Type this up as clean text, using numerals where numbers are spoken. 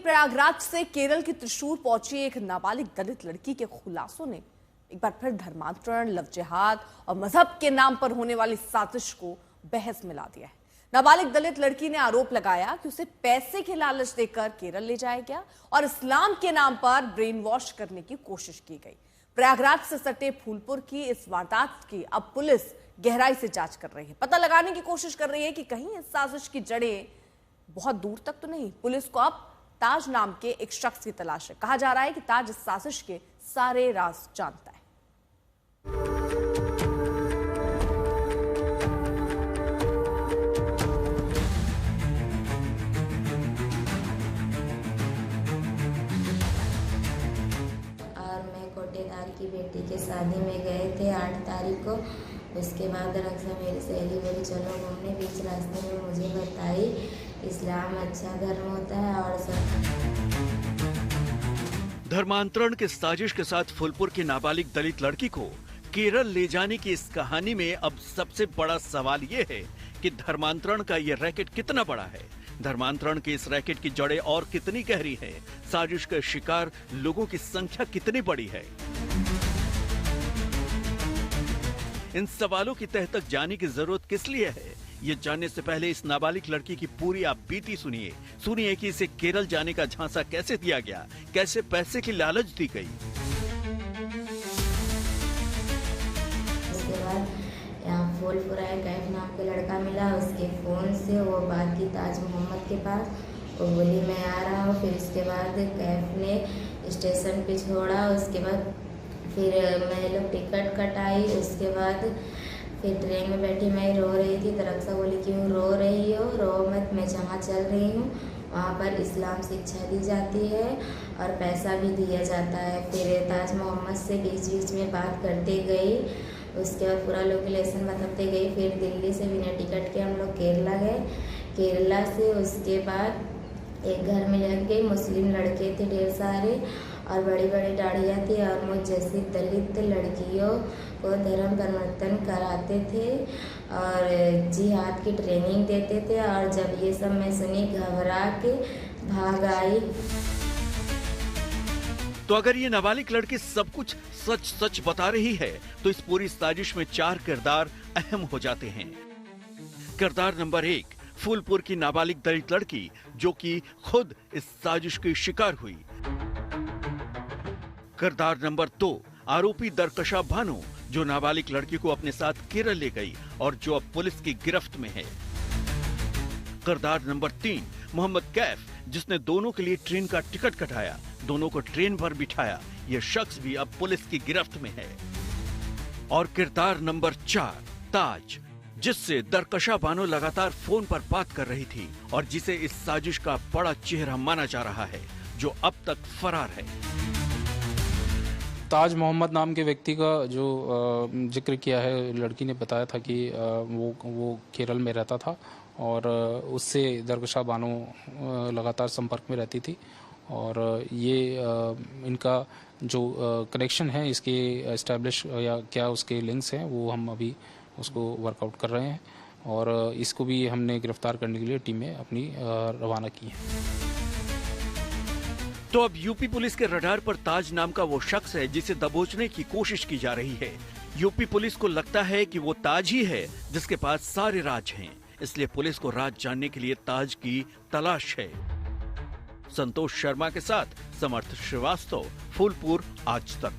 प्रयागराज से केरल के त्रिशूर पहुंची एक नाबालिग दलित लड़की के खुलासों ने एक बार फिर धर्मांतरण, लव जिहाद और मजहब के नाम पर होने वाली साजिश को बहस में ला दिया है। नाबालिग दलित लड़की ने आरोप लगाया कि उसे पैसे के लालच देकर केरल ले जाया गया और इस्लाम के नाम पर ब्रेन वॉश करने की कोशिश की गई। प्रयागराज से सटे फूलपुर की इस वारदात की अब पुलिस गहराई से जांच कर रही है। पता लगाने की कोशिश कर रही है कि कहीं इस साजिश की जड़ें बहुत दूर तक तो नहीं। पुलिस को अब ताज नाम के एक शख्स की तलाश है। कहा जा रहा है कि ताज इस साजिश के सारे राज जानता है। कोटेदार की बेटी के शादी में गए थे 8 तारीख को। उसके बाद रक्षा मेरी सहेली बोली चलो घूमने। बीच रास्ते में मुझे बताई इस्लाम अच्छा धर्म होता है और सब। धर्मांतरण के साजिश के साथ फूलपुर की नाबालिग दलित लड़की को केरल ले जाने की इस कहानी में अब सबसे बड़ा सवाल ये है कि धर्मांतरण का ये रैकेट कितना बड़ा है। धर्मांतरण के इस रैकेट की जड़ें और कितनी गहरी है। साजिश के शिकार लोगों की संख्या कितनी बड़ी है। इन सवालों की तह तक जाने की जरूरत किस लिए है, ये जानने से पहले इस नाबालिग लड़की की पूरी आप बीती सुनिए कि इसे केरल जाने का झांसा कैसे दिया गया, कैसे पैसे की लालच दी गई। उसके बाद यहाँ फूलपुरा कैफ नाम के लड़का मिला। उसके फोन से वो बात की ताज मोहम्मद के पास। वो बोली मैं आ रहा हूँ। फिर उसके बाद कैफ ने स्टेशन पे छोड़ा। उसके बाद फिर मैं लोग टिकट कटाई। उसके बाद फिर ट्रेन में बैठी, मैं रो रही थी। तो रक्षा बोली क्यों रो रही हो, रो मत, मैं जहाँ चल रही हूँ वहाँ पर इस्लाम शिक्षा दी जाती है और पैसा भी दिया जाता है। फिर ताज मोहम्मद से बीच बीच में बात करते गई। उसके बाद पूरा लोकेशन बताते गई। फिर दिल्ली से बिना टिकट के हम लोग केरला गए। केरला से उसके बाद एक घर में लग गई। मुस्लिम लड़के थे ढेर सारे और बड़ी बड़ी दाढ़ियाँ थी और मुझ जैसी दलित लड़कियों को धर्म परिवर्तन कराते थे और जिहाद की ट्रेनिंग देते थे। और जब ये सब मैं सुनी घबरा के भाग आई। तो अगर ये नाबालिग लड़की सब कुछ सच सच बता रही है तो इस पूरी साजिश में 4 किरदार अहम हो जाते हैं। किरदार नंबर 1, फूलपुर की नाबालिग दलित लड़की जो कि खुद इस साजिश की शिकार हुई। किरदार नंबर 2, आरोपी दरकशा भानु जो नाबालिग लड़की को अपने साथ केरल ले गई और जो अब पुलिस की गिरफ्त में है। किरदार नंबर 3, मोहम्मद कैफ जिसने दोनों के लिए ट्रेन का टिकट कटाया, दोनों को ट्रेन पर बिठाया। यह शख्स भी अब पुलिस की गिरफ्त में है। और किरदार नंबर 4, ताज जिससे दरकशा बानो लगातार फोन पर बात कर रही थी और जिसे इस साजिश का बड़ा चेहरा माना जा रहा है, जो अब तक फरार है। ताज मोहम्मद नाम के व्यक्ति का जो जिक्र किया है, लड़की ने बताया था कि वो केरल में रहता था और उससे दरकशा बानो लगातार संपर्क में रहती थी। और ये इनका जो कनेक्शन है, इसके एस्टैब्लिश या क्या उसके लिंक्स हैं, वो हम अभी उसको वर्कआउट कर रहे हैं और इसको भी हमने गिरफ्तार करने के लिए टीमें अपनी रवाना की हैं। तो अब यूपी पुलिस के रडार पर ताज नाम का वो शख्स है जिसे दबोचने की कोशिश की जा रही है। यूपी पुलिस को लगता है कि वो ताज ही है जिसके पास सारे राज हैं, इसलिए पुलिस को राज जानने के लिए ताज की तलाश है। संतोष शर्मा के साथ समर्थ श्रीवास्तव, फूलपुर, आज तक।